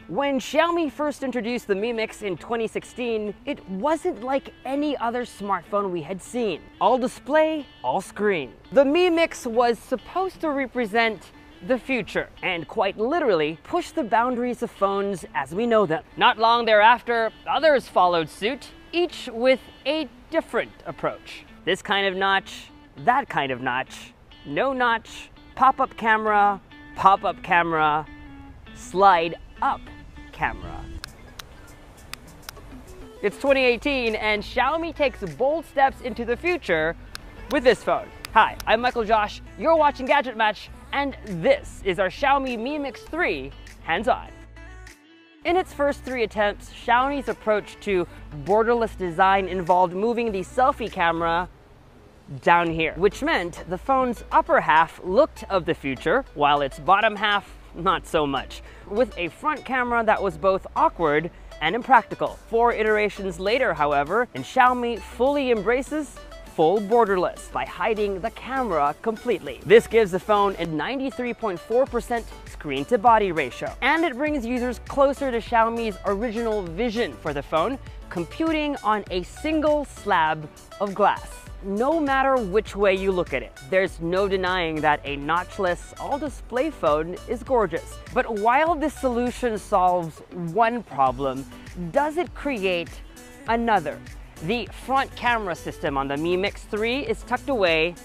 When Xiaomi first introduced the Mi Mix in 2016, it wasn't like any other smartphone we had seen. All display, all screen. The Mi Mix was supposed to represent the future, and quite literally push the boundaries of phones as we know them. Not long thereafter, others followed suit, each with a different approach. This kind of notch, that kind of notch, no notch, pop-up camera, slide up camera. It's 2018 and Xiaomi takes bold steps into the future with this phone. Hi, I'm Michael Josh, you're watching Gadget Match, and this is our Xiaomi Mi Mix 3 hands-on. In its first 3 attempts, Xiaomi's approach to borderless design involved moving the selfie camera down here, which meant the phone's upper half looked of the future, while its bottom half not so much, with a front camera that was both awkward and impractical. 4 iterations later, however, and Xiaomi fully embraces full borderless by hiding the camera completely. This gives the phone a 93.4% screen-to-body ratio, and it brings users closer to Xiaomi's original vision for the phone, computing on a single slab of glass. No matter which way you look at it, there's no denying that a notchless, all-display phone is gorgeous. But while this solution solves one problem, does it create another? The front camera system on the Mi Mix 3 is tucked away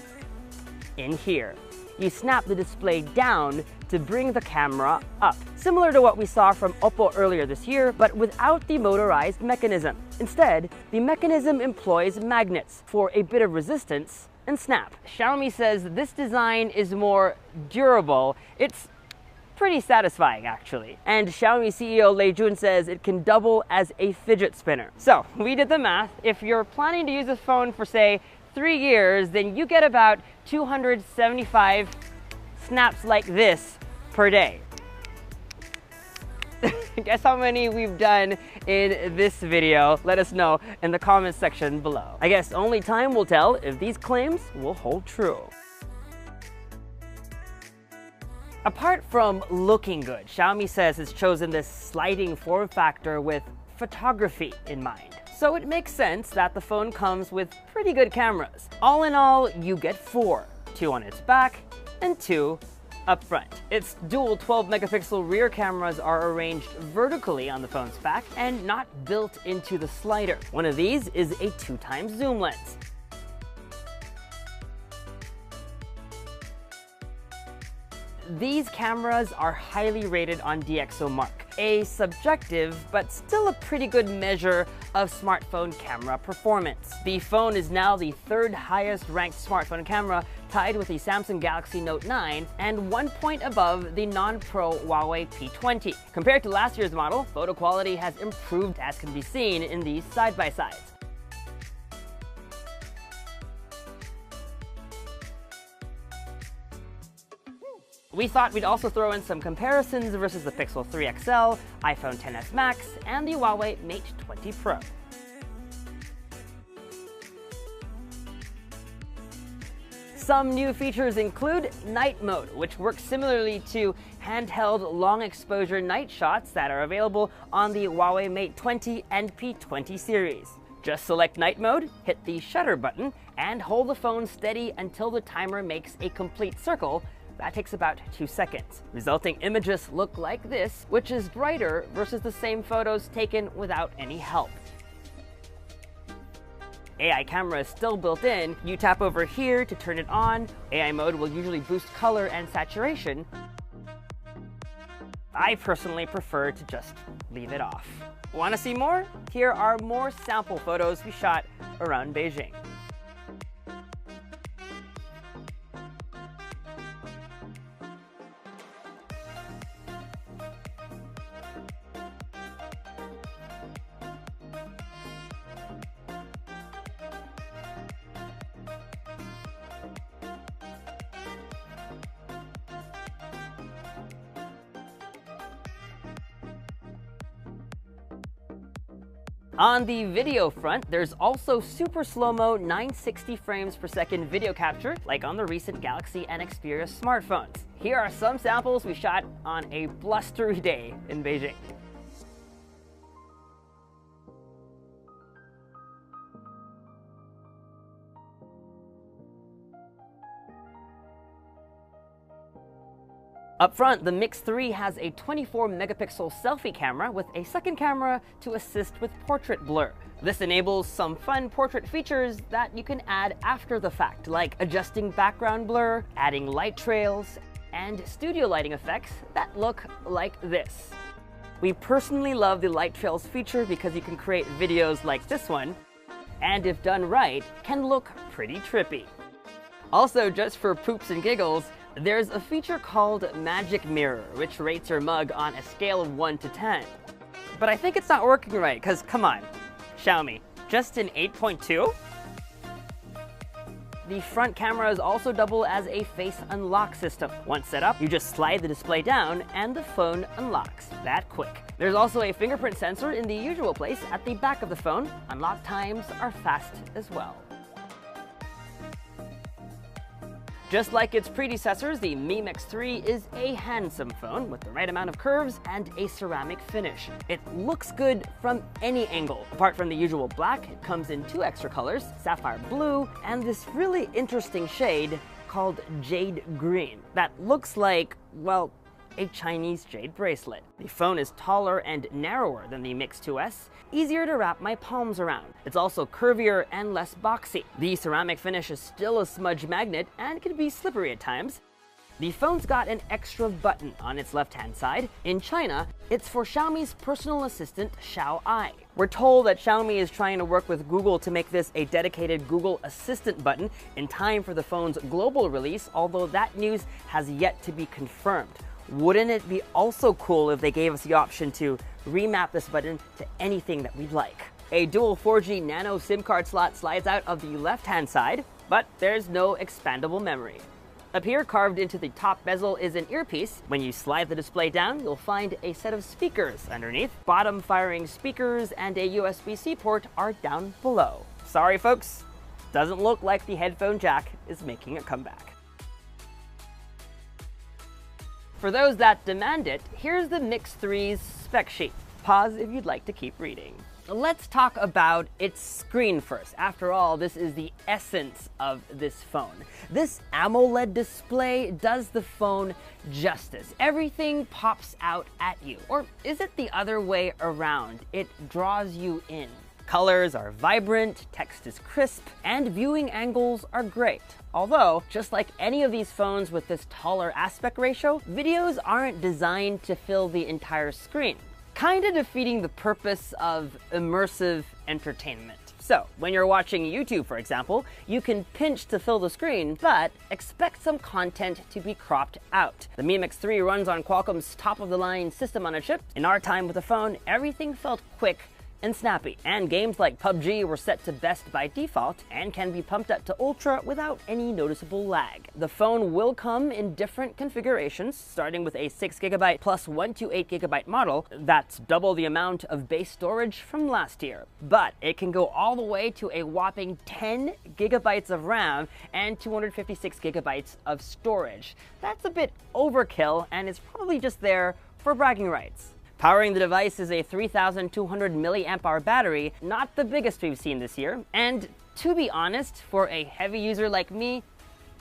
in here. You snap the display down to bring the camera up, similar to what we saw from Oppo earlier this year, but without the motorized mechanism. Instead, the mechanism employs magnets for a bit of resistance and snap. Xiaomi says this design is more durable. It's pretty satisfying, actually. And Xiaomi CEO Lei Jun says it can double as a fidget spinner. So we did the math. If you're planning to use this phone for, say, 3 years, then you get about 275 snaps like this per day. Guess how many we've done in this video? Let us know in the comments section below. I guess only time will tell if these claims will hold true. Apart from looking good, Xiaomi says it's chosen this sliding form factor with photography in mind. So it makes sense that the phone comes with pretty good cameras. All in all, you get 4, 2 on its back and 2 up front. Its dual 12-megapixel rear cameras are arranged vertically on the phone's back and not built into the slider. One of these is a 2x zoom lens. These cameras are highly rated on DxOMark, a subjective but still a pretty good measure of smartphone camera performance. The phone is now the 3rd highest ranked smartphone camera, tied with the Samsung Galaxy Note 9 and 1 point above the non-pro Huawei P20. Compared to last year's model, photo quality has improved, as can be seen in these side-by-sides. We thought we'd also throw in some comparisons versus the Pixel 3 XL, iPhone XS Max, and the Huawei Mate 20 Pro. Some new features include night mode, which works similarly to handheld long exposure night shots that are available on the Huawei Mate 20 and P20 series. Just select night mode, hit the shutter button, and hold the phone steady until the timer makes a complete circle. That takes about 2 seconds. Resulting images look like this, which is brighter versus the same photos taken without any help. AI camera is still built in. You tap over here to turn it on. AI mode will usually boost color and saturation. I personally prefer to just leave it off. Want to see more? Here are more sample photos we shot around Beijing. On the video front, there's also super slow-mo 960 frames per second video capture, like on the recent Galaxy and Xperia smartphones. Here are some samples we shot on a blustery day in Beijing. Up front, the Mix 3 has a 24-megapixel selfie camera with a second camera to assist with portrait blur. This enables some fun portrait features that you can add after the fact, like adjusting background blur, adding light trails, and studio lighting effects that look like this. We personally love the light trails feature because you can create videos like this one, and if done right, can look pretty trippy. Also, just for poops and giggles, there's a feature called Magic Mirror, which rates your mug on a scale of 1 to 10. But I think it's not working right, because come on, Xiaomi, just an 8.2? The front cameras also double as a face unlock system. Once set up, you just slide the display down and the phone unlocks that quick. There's also a fingerprint sensor in the usual place at the back of the phone. Unlock times are fast as well. Just like its predecessors, the Mi Mix 3 is a handsome phone with the right amount of curves and a ceramic finish. It looks good from any angle. Apart from the usual black, it comes in 2 extra colors, sapphire blue and this really interesting shade called jade green that looks like, well, a Chinese jade bracelet. The phone is taller and narrower than the Mix 2S, easier to wrap my palms around. It's also curvier and less boxy. The ceramic finish is still a smudge magnet and can be slippery at times. The phone's got an extra button on its left-hand side. In China, it's for Xiaomi's personal assistant, Xiaomi. We're told that Xiaomi is trying to work with Google to make this a dedicated Google Assistant button in time for the phone's global release, although that news has yet to be confirmed. Wouldn't it be also cool if they gave us the option to remap this button to anything that we'd like? A dual 4G nano SIM card slot slides out of the left-hand side, but there's no expandable memory. Up here, carved into the top bezel, is an earpiece. When you slide the display down, you'll find a set of speakers underneath. Bottom-firing speakers and a USB-C port are down below. Sorry, folks, doesn't look like the headphone jack is making a comeback. For those that demand it, here's the Mix 3's spec sheet. Pause if you'd like to keep reading. Let's talk about its screen first. After all, this is the essence of this phone. This AMOLED display does the phone justice. Everything pops out at you. Or is it the other way around? It draws you in. Colors are vibrant, text is crisp, and viewing angles are great. Although, just like any of these phones with this taller aspect ratio, videos aren't designed to fill the entire screen, kinda defeating the purpose of immersive entertainment. So, when you're watching YouTube, for example, you can pinch to fill the screen, but expect some content to be cropped out. The Mi Mix 3 runs on Qualcomm's top-of-the-line system on a chip. In our time with the phone, everything felt quick and snappy, and games like PUBG were set to best by default and can be pumped up to ultra without any noticeable lag. The phone will come in different configurations, starting with a 6GB plus 128GB model. That's double the amount of base storage from last year. But it can go all the way to a whopping 10GB of RAM and 256GB of storage. That's a bit overkill, and it's probably just there for bragging rights. Powering the device is a 3,200 mAh battery, not the biggest we've seen this year, and to be honest, for a heavy user like me,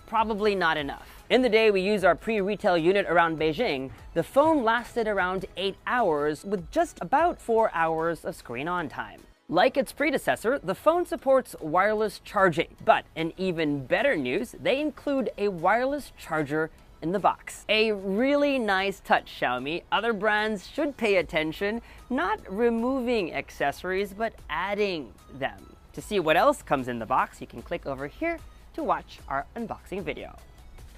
probably not enough. In the day we used our pre-retail unit around Beijing, the phone lasted around 8 hours with just about 4 hours of screen on time. Like its predecessor, the phone supports wireless charging, but in even better news, they include a wireless charger in the box. A really nice touch, Xiaomi. Other brands should pay attention, not removing accessories, but adding them. To see what else comes in the box, you can click over here to watch our unboxing video.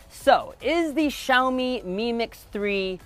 So, is the Xiaomi Mi Mix 3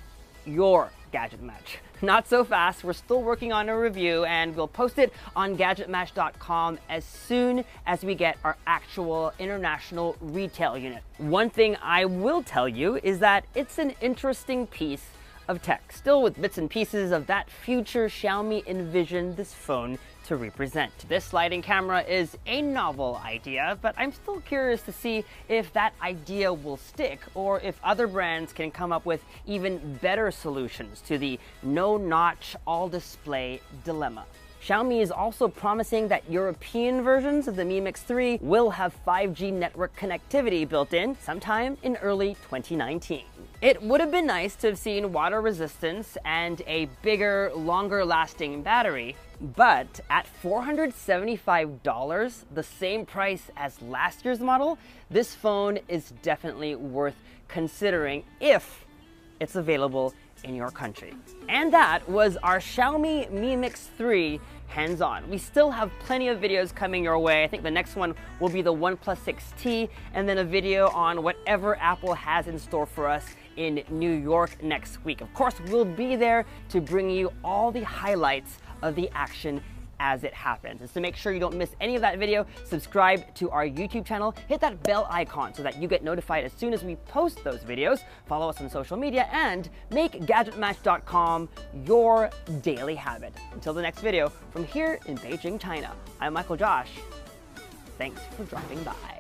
your gadget match? Not so fast, we're still working on a review and we'll post it on gadgetmatch.com as soon as we get our actual international retail unit. One thing I will tell you is that it's an interesting piece of tech, still with bits and pieces of that future Xiaomi envisioned this phone to represent. This sliding camera is a novel idea, but I'm still curious to see if that idea will stick or if other brands can come up with even better solutions to the no-notch, all-display dilemma. Xiaomi is also promising that European versions of the Mi Mix 3 will have 5G network connectivity built in sometime in early 2019. It would have been nice to have seen water resistance and a bigger, longer lasting battery, but at $475, the same price as last year's model, this phone is definitely worth considering if it's available in your country. And that was our Xiaomi Mi Mix 3 hands-on. We still have plenty of videos coming your way. I think the next one will be the OnePlus 6T, and then a video on whatever Apple has in store for us in New York next week. Of course, we'll be there to bring you all the highlights of the action as it happens. And so make sure you don't miss any of that video, subscribe to our YouTube channel, hit that bell icon so that you get notified as soon as we post those videos, follow us on social media, and make GadgetMatch.com your daily habit. Until the next video, from here in Beijing, China, I'm Michael Josh. Thanks for dropping by.